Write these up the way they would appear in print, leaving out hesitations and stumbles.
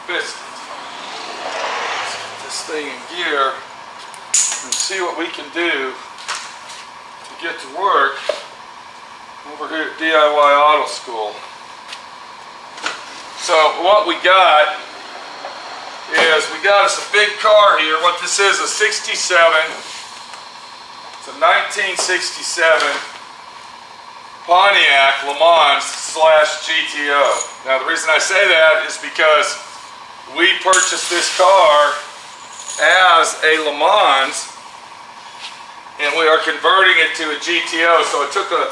biscuit. Let's get this thing in gear and see what we can do to get to work over here at D.I.Y. Auto School. So what we got is we got us a big car here. What this is a 67. It's a 1967 Pontiac Le Mans / GTO. Now the reason I say that is because we purchased this car as a Le Mans and we are converting it to a GTO, so it took a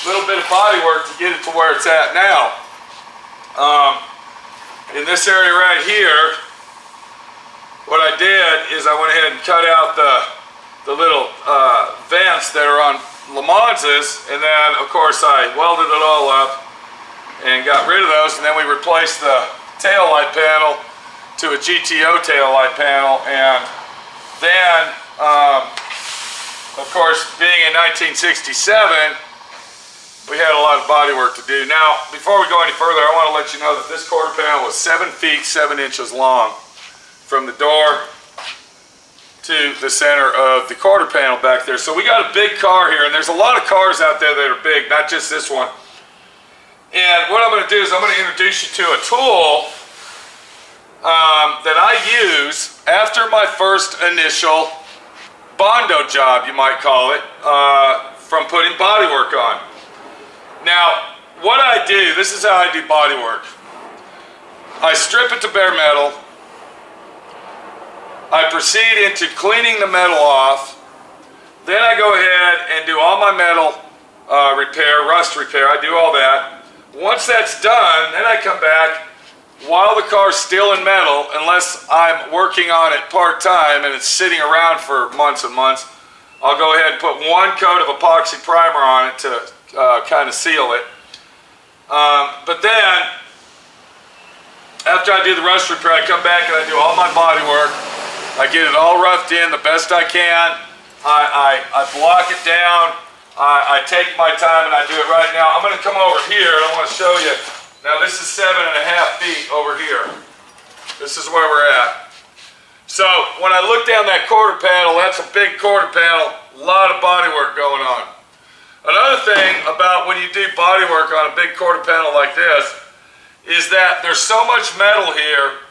little bit of body work to get it to where it's at now. In this area right here, what I did is I went ahead and cut out the little vents that are on Le Mans's, and then of course I welded it all up and got rid of those, and then we replaced the tail light panel to a GTO tail light panel, and then of course being in 1967 we had a lot of body work to do. Now before we go any further, I want to let you know that this quarter panel was 7 feet 7 inches long from the door to the center of the quarter panel back there. So we got a big car here, and there's a lot of cars out there that are big, not just this one. And what I'm going to do is I'm going to introduce you to a tool that I use after my first initial Bondo job, you might call it, from putting body work on. Now, what I do, this is how I do body work. I strip it to bare metal. I proceed into cleaning the metal off. Then I go ahead and do all my metal repair, rust repair. I do all that. Once that's done, then I come back while the car's still in metal, unless I'm working on it part-time and it's sitting around for months and months. I'll go ahead and put one coat of epoxy primer on it to kind of seal it. But then, after I do the rust repair, I come back and I do all my body work. I get it all roughed in the best I can. I block it down. I take my time and I do it right now. I'm going to come over here and I want to show you. Now this is 7.5 feet over here. This is where we're at. So when I look down that quarter panel, that's a big quarter panel. A lot of body work going on. Another thing about when you do body work on a big quarter panel like this is that there's so much metal here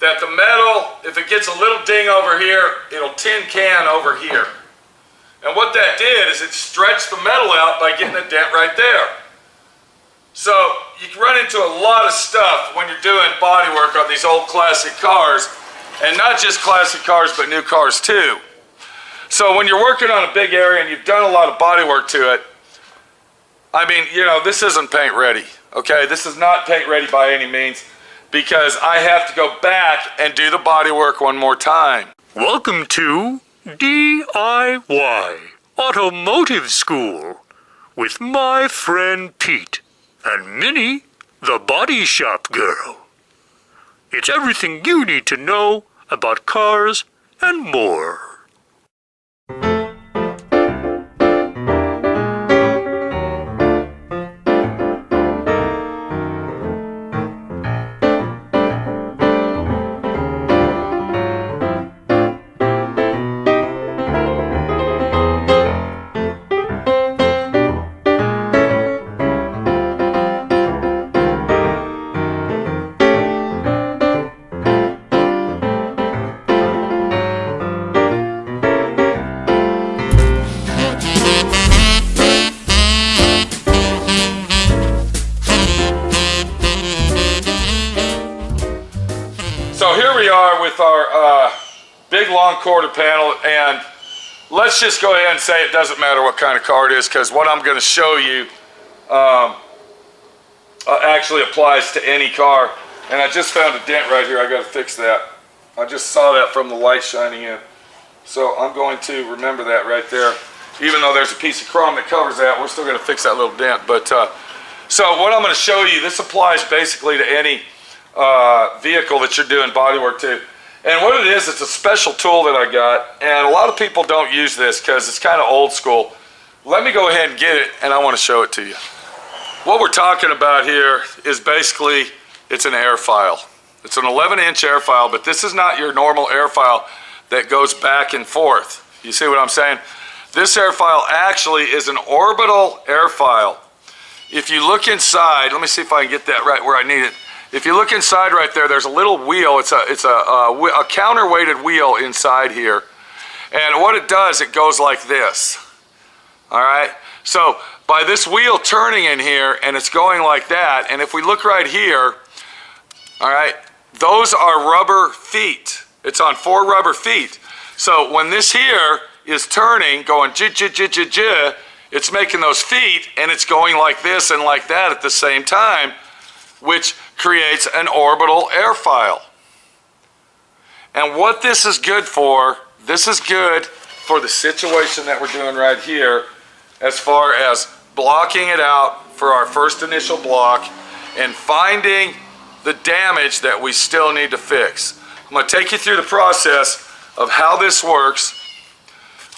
that the metal, if it gets a little ding over here, it'll tin can over here. And what that did is it stretched the metal out by getting a dent right there. So you can run into a lot of stuff when you're doing body work on these old classic cars, and not just classic cars, but new cars too. So when you're working on a big area and you've done a lot of body work to it, I mean, you know, this isn't paint ready, okay? This is not paint ready by any means, because I have to go back and do the body work one more time. Welcome to D.I.Y. Automotive School with my friend Pete and Minnie, the body shop girl. It's everything you need to know about cars and more. So here we are with our big long quarter panel, and let's just go ahead and say it doesn't matter what kind of car it is, because what I'm going to show you actually applies to any car. And I just found a dent right here. I got to fix that. I just saw that from the light shining in. So I'm going to remember that right there. Even though there's a piece of chrome that covers that, we're still going to fix that little dent. But so what I'm going to show you, this applies basically to any vehicle that you're doing body work to. And what it is, it's a special tool that I got, and a lot of people don't use this because it's kind of old school. Let me go ahead and get it, and I want to show it to you. What we're talking about here is basically, it's an air file. It's an 11-inch air file, but this is not your normal air file that goes back and forth. You see what I'm saying? This air file actually is an orbital air file. If you look inside, let me see if I can get that right where I need it. If you look inside right there, there's a little wheel. It's a counterweighted wheel inside here. And what it does, it goes like this. All right? So by this wheel turning in here, and it's going like that, and if we look right here, all right, those are rubber feet. It's on 4 rubber feet. So when this here is turning, going j, it's making those feet, and it's going like this and like that at the same time, which creates an orbital air file. And what this is good for, this is good for the situation that we're doing right here, as far as blocking it out for our first initial block and finding the damage that we still need to fix. I'm going to take you through the process of how this works.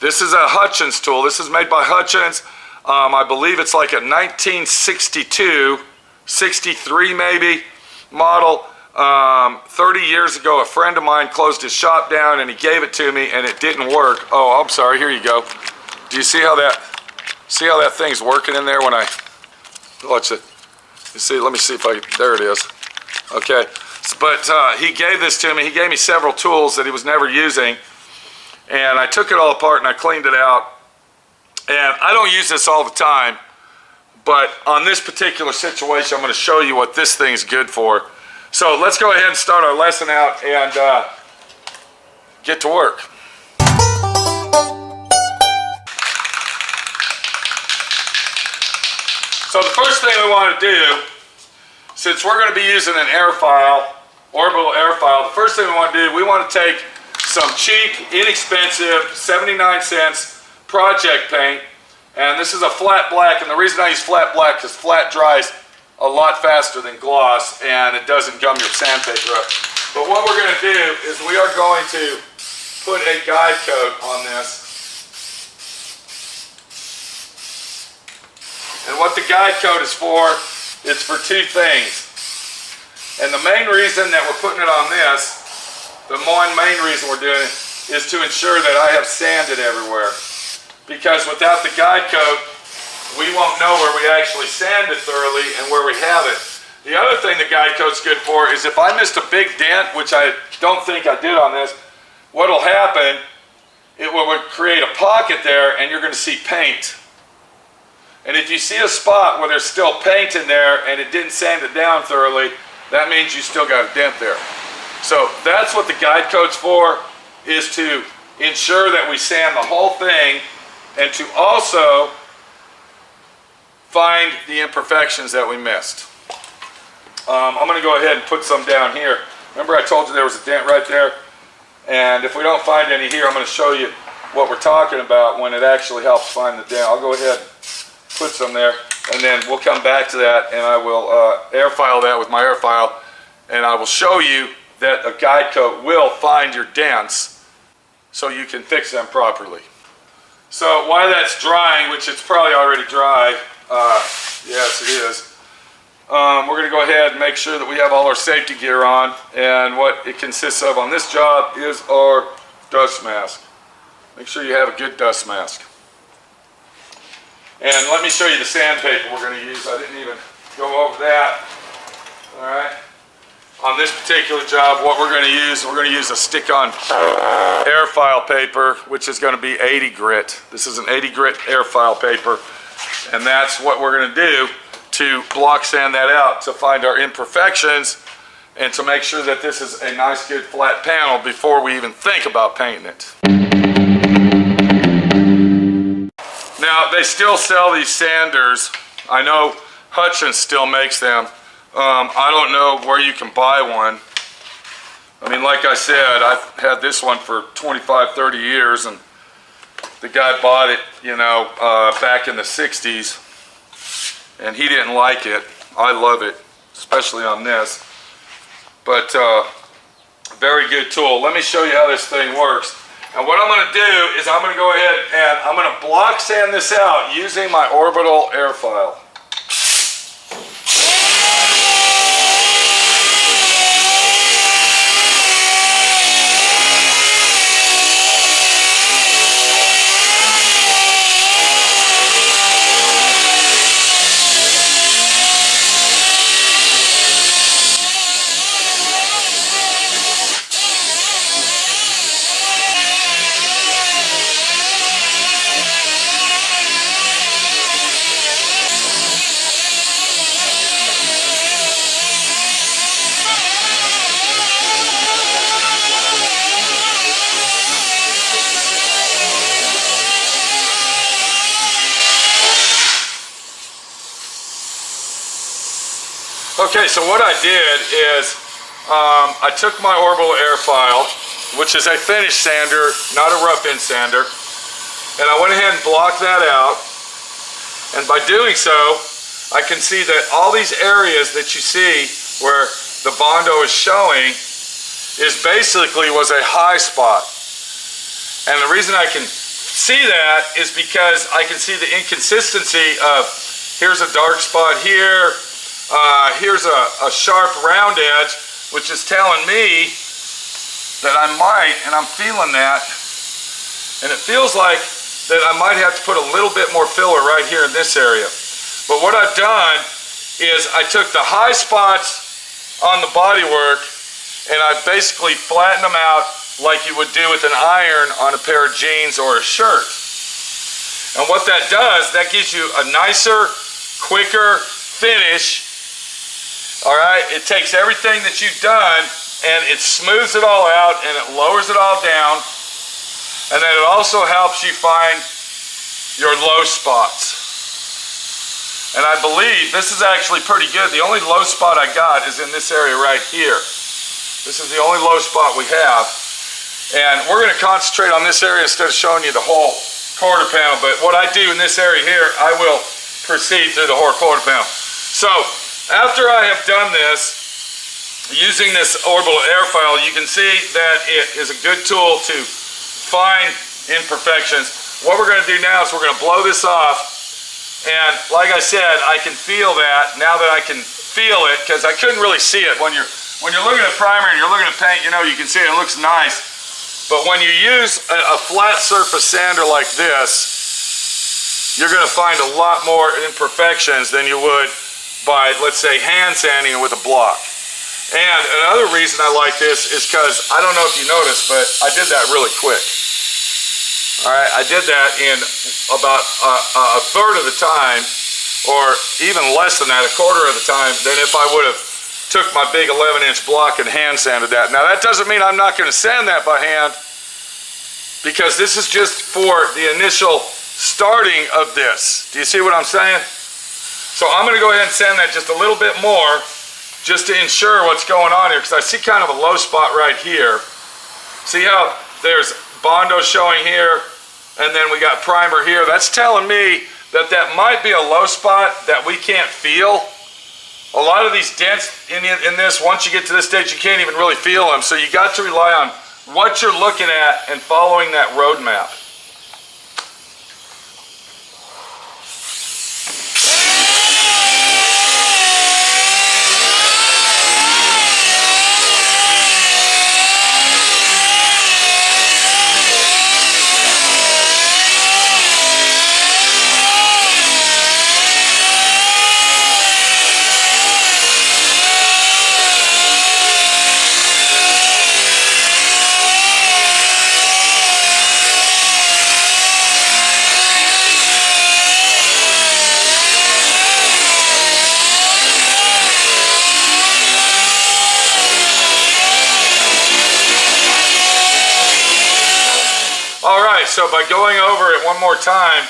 This is a Hutchins tool. This is made by Hutchins. I believe it's like a 1962, 63 maybe, model. 30 years ago, a friend of mine closed his shop down and he gave it to me and it didn't work. Oh, I'm sorry, here you go. Do you see how that thing's working in there when I, watch it. You see, let me see if there it is. Okay, but he gave this to me. He gave me several tools that he was never using, and I took it all apart and I cleaned it out. And I don't use this all the time, but on this particular situation, I'm going to show you what this thing's good for. So let's go ahead and start our lesson out and get to work. So the first thing we want to do, since we're going to be using an air file, orbital air file, the first thing we want to do, we want to take some cheap, inexpensive, 79 cents project paint, and this is a flat black, and the reason I use flat black is flat dries a lot faster than gloss, and it doesn't gum your sandpaper up. But what we're going to do is we are going to put a guide coat on this. And what the guide coat is for 2 things. And the main reason that we're putting it on this, the main reason we're doing it, is to ensure that I have sanded everywhere. Because without the guide coat, we won't know where we actually sanded thoroughly and where we have it. The other thing the guide coat's good for is if I missed a big dent, which I don't think I did on this, what'll happen, it will create a pocket there and you're going to see paint. And if you see a spot where there's still paint in there and it didn't sand it down thoroughly, that means you still got a dent there. So that's what the guide coat's for, is to ensure that we sand the whole thing and to also find the imperfections that we missed. I'm going to go ahead and put some down here. Remember I told you there was a dent right there? And if we don't find any here, I'm going to show you what we're talking about when it actually helps find the dent. I'll go ahead and put some there, and then we'll come back to that, and I will air file that with my air file, and I will show you that a guide coat will find your dents so you can fix them properly. So while that's drying, which it's probably already dry, yes it is, we're going to go ahead and make sure that we have all our safety gear on, and what it consists of on this job is our dust mask. Make sure you have a good dust mask. And let me show you the sandpaper we're going to use. I didn't even go over that. All right. On this particular job, what we're going to use a stick-on air file paper, which is going to be 80 grit. This is an 80 grit air file paper, and that's what we're going to do to block sand that out, to find our imperfections and to make sure that this is a nice, good, flat panel before we even think about painting it. Now, they still sell these sanders. I know Hutchins still makes them. I don't know where you can buy one. I mean, like I said, I've had this one for 25, 30 years, and the guy bought it, you know, back in the 60s, and he didn't like it. I love it, especially on this. But, very good tool. Let me show you how this thing works. And what I'm going to do is I'm going to go ahead and I'm going to block sand this out using my orbital air file. Okay, so what I did is I took my Orbital air file, which is a finish sander, not a rough-in sander, and I went ahead and blocked that out. And by doing so, I can see that all these areas that you see where the Bondo is showing was a high spot. And the reason I can see that is because I can see the inconsistency of here's a dark spot here, here's a sharp round edge, which is telling me that I might, and I'm feeling that, and it feels like that I might have to put a little bit more filler right here in this area. But what I've done is I took the high spots on the bodywork and I basically flattened them out like you would do with an iron on a pair of jeans or a shirt. And what that does, that gives you a nicer, quicker finish. All right, it takes everything that you've done and it smooths it all out and it lowers it all down. And then it also helps you find your low spots. And I believe this is actually pretty good. The only low spot I got is in this area right here. This is the only low spot we have. And we're going to concentrate on this area instead of showing you the whole quarter panel. But what I do in this area here, I will proceed through the whole quarter panel. So after I have done this, using this Orbital air file, you can see that it is a good tool to find imperfections. What we're going to do now is we're going to blow this off. And like I said, I can feel that now that I can feel it, because I couldn't really see it when you're looking at primer and you're looking at paint. You know, you can see it looks nice, but when you use a flat surface sander like this, you're going to find a lot more imperfections than you would by, let's say, hand sanding it with a block. And another reason I like this is because, I don't know if you noticed, but I did that really quick. All right, I did that in about a third of the time, or even less than that, a quarter of the time, than if I would have took my big 11-inch block and hand sanded that. Now that doesn't mean I'm not going to sand that by hand, because this is just for the initial starting of this. Do you see what I'm saying? So I'm going to go ahead and sand that just a little bit more, just to ensure what's going on here, because I see kind of a low spot right here. See how there's Bondo showing here, and then we got primer here. That's telling me that that might be a low spot that we can't feel. A lot of these dents in this, once you get to this stage, you can't even really feel them. So you got to rely on what you're looking at and following that roadmap. So by going over it one more time,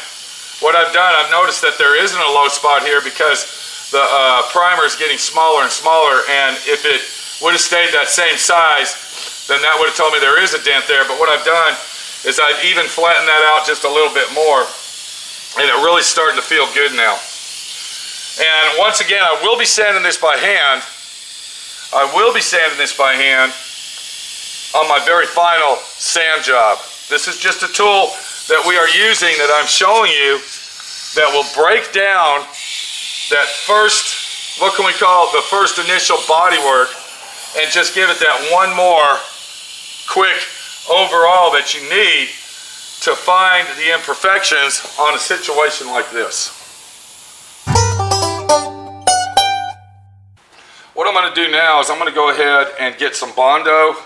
what I've done, I've noticed that there isn't a low spot here because the primer is getting smaller and smaller, and if it would have stayed that same size, then that would have told me there is a dent there. But what I've done is I've even flattened that out just a little bit more, and it really starting to feel good now. And once again, I will be sanding this by hand. I will be sanding this by hand on my very final sand job. This is just a tool that we are using, that I'm showing you, that will break down that first, what can we call it, the first initial body work, and just give it that one more quick overall that you need to find the imperfections on a situation like this. What I'm going to do now is I'm going to go ahead and get some Bondo.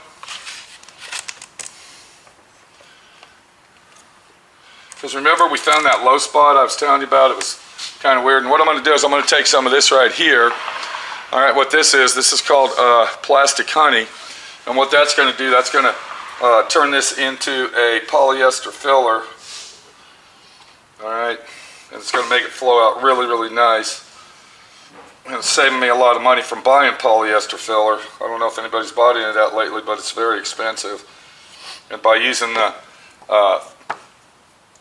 Because remember, we found that low spot I was telling you about. It was kind of weird. And what I'm going to do is I'm going to take some of this right here. All right, what this is called plastic honey. And what that's going to do, that's going to turn this into a polyester filler. All right, and it's going to make it flow out really, really nice. And it's saving me a lot of money from buying polyester filler. I don't know if anybody's bought any of that lately, but it's very expensive. And by using the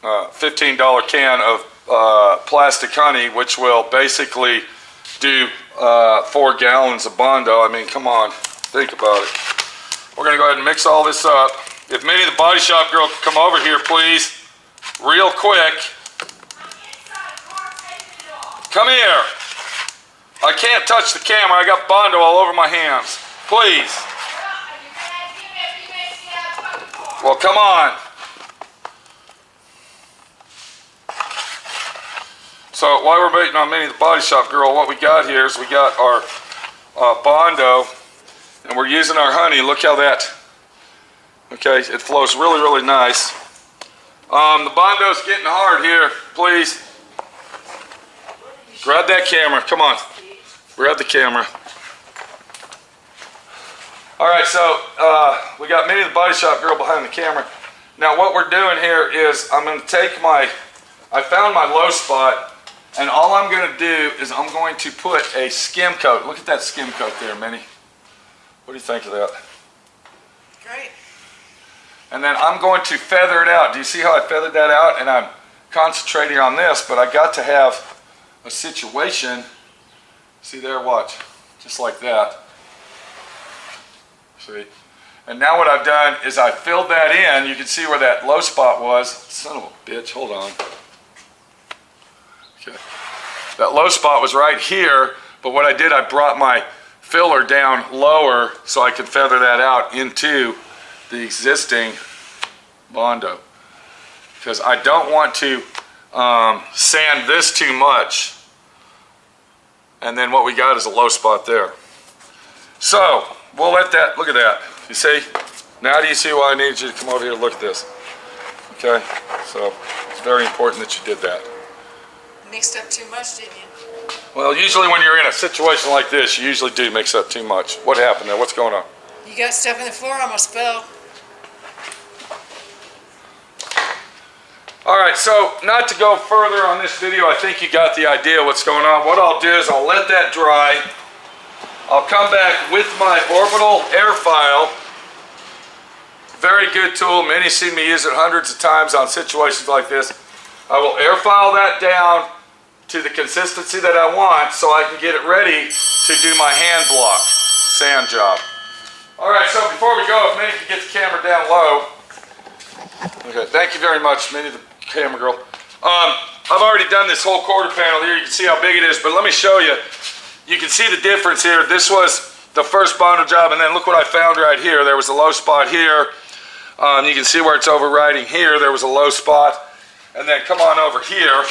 $15 can of plastic honey, which will basically do 4 gallons of Bondo, I mean, come on, think about it. We're going to go ahead and mix all this up. If Minnie the Body Shop girl could come over here, please, real quick. Come here. I can't touch the camera. I got Bondo all over my hands. Please. Well, come on. So while we're waiting on Minnie the Body Shop girl, what we got here is we got our Bondo, and we're using our honey. Look how that, okay, it flows really, really nice. The Bondo's getting hard here. Please. Grab that camera. Come on. Grab the camera. Alright, so we got Minnie the Body Shop girl behind the camera. Now what we're doing here is I'm going to take I found my low spot, and all I'm going to do is I'm going to put a skim coat. Look at that skim coat there, Minnie. What do you think of that? Great. And then I'm going to feather it out. Do you see how I feathered that out? And I'm concentrating on this, but I got to have a situation. See there, watch. Just like that. See? And now what I've done is I filled that in. You can see where that low spot was. Son of a bitch, hold on. Okay. That low spot was right here, but what I did, I brought my filler down lower so I could feather that out into the existing Bondo. Because I don't want to sand this too much. And then what we got is a low spot there. So, we'll let that, look at that. You see? Now do you see why I need you to come over here and look at this? Okay? So, it's very important that you did that. Mixed up too much, didn't you? Well, usually when you're in a situation like this, you usually do mix up too much. What happened there? What's going on? You got stuff on the floor, almost fell. Alright, so not to go further on this video, I think you got the idea what's going on. What I'll do is I'll let that dry. I'll come back with my Orbital air file. Very good tool. Minnie's seen me use it hundreds of times on situations like this. I will air file that down to the consistency that I want so I can get it ready to do my hand block sand job. Alright, so before we go, if Minnie can get the camera down low. Okay, thank you very much, Minnie, the camera girl. I've already done this whole quarter panel here. You can see how big it is, but let me show you. You can see the difference here. This was the first Bondo job, and then look what I found right here. There was a low spot here. You can see where it's overriding here. There was a low spot. And then come on over here.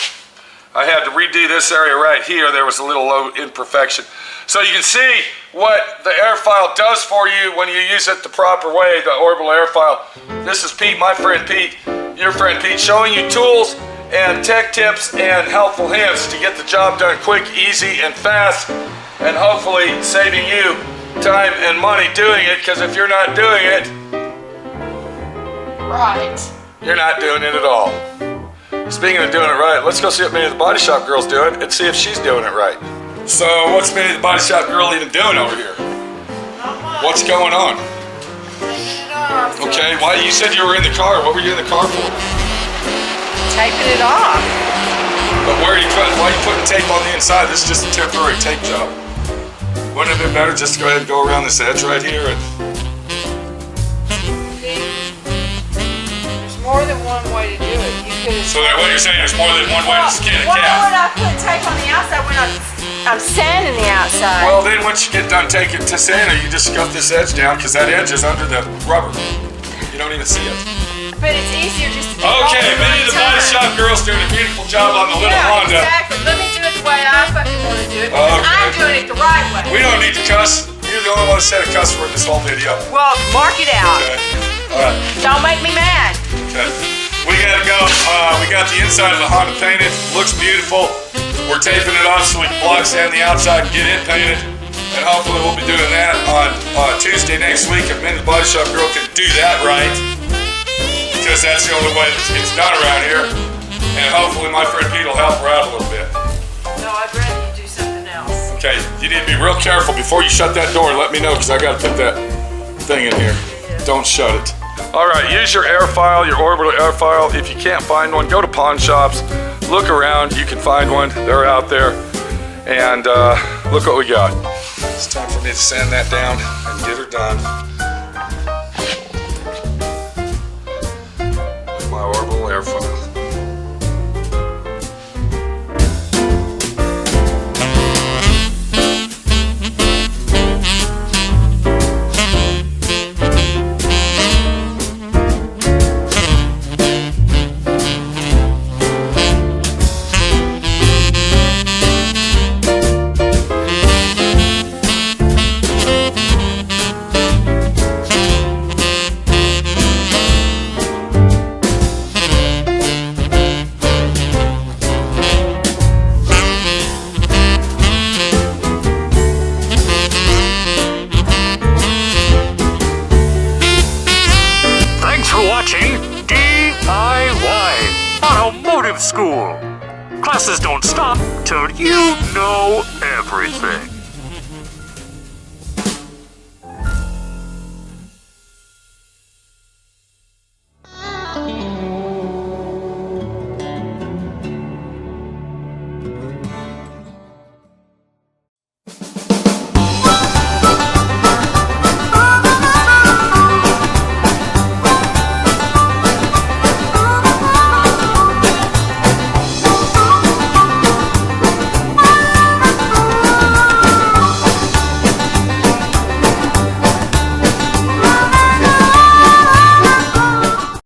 I had to redo this area right here. There was a little low imperfection. So you can see what the air file does for you when you use it the proper way, the Orbital air file. This is Pete, my friend Pete, your friend Pete, showing you tools and tech tips and helpful hints to get the job done quick, easy, and fast, and hopefully saving you time and money doing it, because if you're not doing it, Right. you're not doing it at all. Speaking of doing it right, let's go see what Minnie the Body Shop girl's doing and see if she's doing it right. So what's Minnie the Body Shop girl even doing over here? Not much. What's going on? Taking it off. Okay, why you said you were in the car? What were you in the car for? Taping it off. But why are you putting tape on the inside? This is just a temporary tape job. Wouldn't it have been better just to go ahead and go around this edge right here? There's more than one way to do it. You could. So that what you're saying, there's more than one way to skin a Why cat. would I put tape on the outside when I'm sanding the outside? Well, then once you get done taking to sander, you just scuff this edge down because that edge is under the rubber. You don't even see it. But it's easier just to do Okay, all Minnie the Body Shop girl's doing a beautiful job on the little Yeah, Honda. exactly. Let me do it the way I fucking want to do it. Because Okay. I'm doing it the right way. We don't need to cuss. You're the only one that said a cuss word in this whole video. Well, mark it out. Okay. All right. Don't make me mad. Okay. We gotta go. We got the inside of the Honda painted. Looks beautiful. We're taping it off so we can block sand the outside and get it painted. And hopefully we'll be doing that on Tuesday next week if Minnie the Body Shop girl can do that right. Because that's the only way this gets done around here. And hopefully my friend Pete will help her out a little bit. No, I'd rather you do something else. Okay, You need to be real careful before you shut that door. Let me know, because I got to put that thing in here. Don't shut it. All right, use your air file, your Orbital air file. If you can't find one, go to pawn shops. Look around. You can find one. They're out there. And look what we got. It's time for me to sand that down and get her done. With my Orbital air file. Watching D.I.Y. Automotive School. Classes don't stop till you know everything.